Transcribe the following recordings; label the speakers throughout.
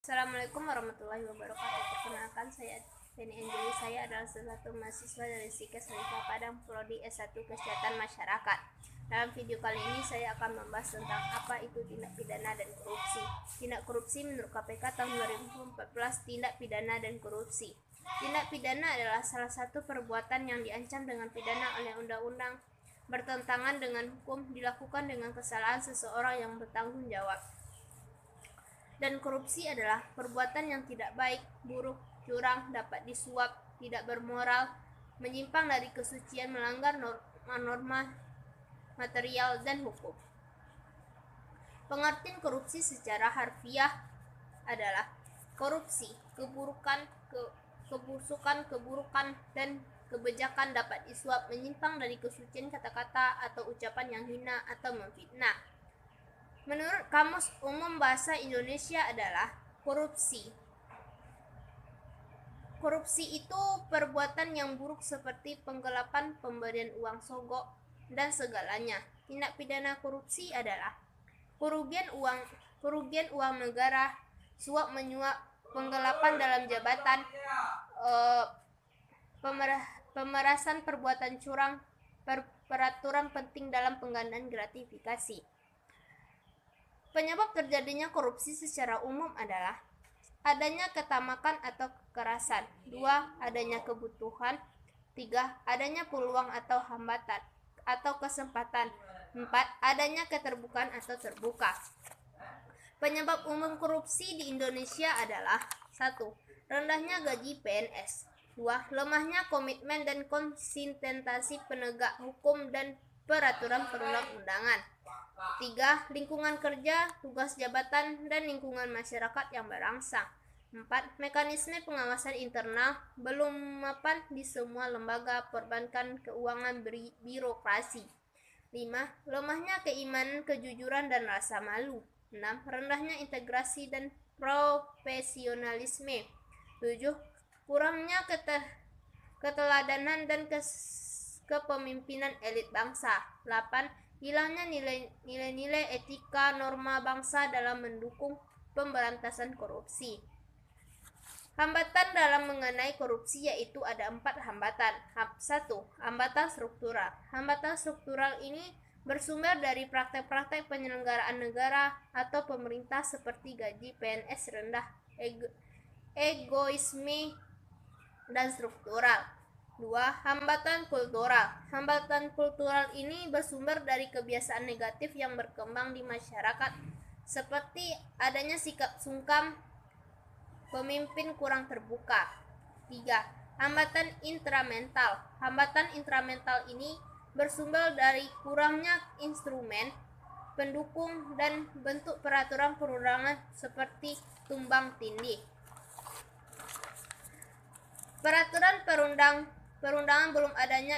Speaker 1: Assalamualaikum warahmatullahi wabarakatuh. Perkenalkan, saya Feni Anjeli. Saya adalah salah satu mahasiswa dari SIKES Unifah Padang, Prodi S1 Kesehatan Masyarakat. Dalam video kali ini saya akan membahas tentang apa itu tindak pidana dan korupsi. Tindak korupsi menurut KPK tahun 2014, tindak pidana dan korupsi. Tindak pidana adalah salah satu perbuatan yang diancam dengan pidana oleh undang-undang, bertentangan dengan hukum, dilakukan dengan kesalahan seseorang yang bertanggung jawab. Dan korupsi adalah perbuatan yang tidak baik, buruk, curang, dapat disuap, tidak bermoral, menyimpang dari kesucian, melanggar norma material dan hukum. Pengertian korupsi secara harfiah adalah korupsi, kebusukan, keburukan, dan kebijakan dapat disuap, menyimpang dari kesucian kata-kata atau ucapan yang hina atau memfitnah. Menurut Kamus Umum Bahasa Indonesia adalah korupsi. Korupsi itu perbuatan yang buruk seperti penggelapan, pemberian uang sogok, dan segalanya. Tindak pidana korupsi adalah kerugian uang negara, suap menyuap, penggelapan dalam jabatan, pemerasan, perbuatan curang, peraturan penting dalam penggandaan gratifikasi. Penyebab terjadinya korupsi secara umum adalah adanya ketamakan atau kekerasan, 2. Adanya kebutuhan, 3. Adanya peluang atau hambatan atau kesempatan, 4. Adanya keterbukaan atau terbuka. Penyebab umum korupsi di Indonesia adalah 1. Rendahnya gaji PNS, 2. Lemahnya komitmen dan konsistensi penegak hukum dan peraturan perundang-undangan, 3. Lingkungan kerja, tugas jabatan, dan lingkungan masyarakat yang berangsang, 4. Mekanisme pengawasan internal belum mapan di semua lembaga perbankan keuangan birokrasi, 5. Lemahnya keimanan, kejujuran, dan rasa malu, 6. Rendahnya integrasi dan profesionalisme, 7. Kurangnya keteladanan dan kepemimpinan elit bangsa, 8. Hilangnya nilai-nilai etika norma bangsa dalam mendukung pemberantasan korupsi. Hambatan dalam mengenai korupsi yaitu ada 4 hambatan. 1. Hambatan struktural. Hambatan struktural ini bersumber dari praktek-praktek penyelenggaraan negara atau pemerintah seperti gaji PNS rendah, egoisme, dan struktural. 2. Hambatan kultural. Hambatan kultural ini bersumber dari kebiasaan negatif yang berkembang di masyarakat, seperti adanya sikap sungkan, pemimpin kurang terbuka. 3. Hambatan intramental. Hambatan intramental ini bersumber dari kurangnya instrumen pendukung dan bentuk peraturan perundangan seperti tumbang tindih. Peraturan perundangan belum adanya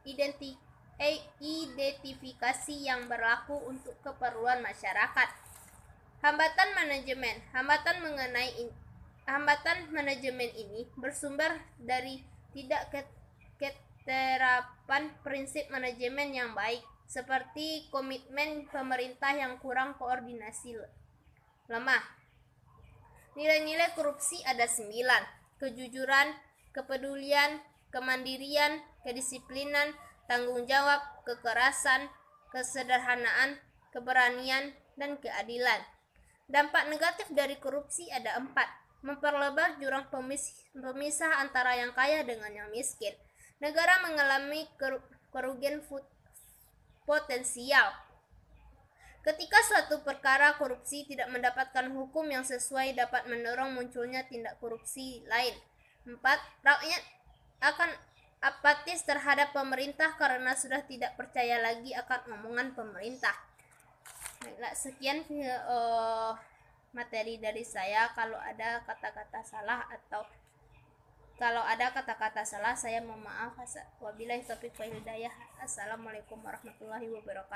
Speaker 1: identifikasi yang berlaku untuk keperluan masyarakat. Hambatan manajemen. Hambatan manajemen ini bersumber dari tidak keterapan prinsip manajemen yang baik, seperti komitmen pemerintah yang kurang, koordinasi lemah. Nilai-nilai korupsi ada 9. Kejujuran, kepedulian, kemandirian, kedisiplinan, tanggung jawab, kekerasan, kesederhanaan, keberanian, dan keadilan. Dampak negatif dari korupsi ada 4. Memperlebar jurang pemisah antara yang kaya dengan yang miskin. Negara mengalami kerugian potensial. Ketika suatu perkara korupsi tidak mendapatkan hukum yang sesuai, dapat mendorong munculnya tindak korupsi lain. 4. Rakyat akan apatis terhadap pemerintah karena sudah tidak percaya lagi akan omongan pemerintah. Baiklah, sekian materi dari saya. Kalau ada kata-kata salah, saya mohon maaf. Wabillahi taufiq wal hidayah. Assalamualaikum warahmatullahi wabarakatuh.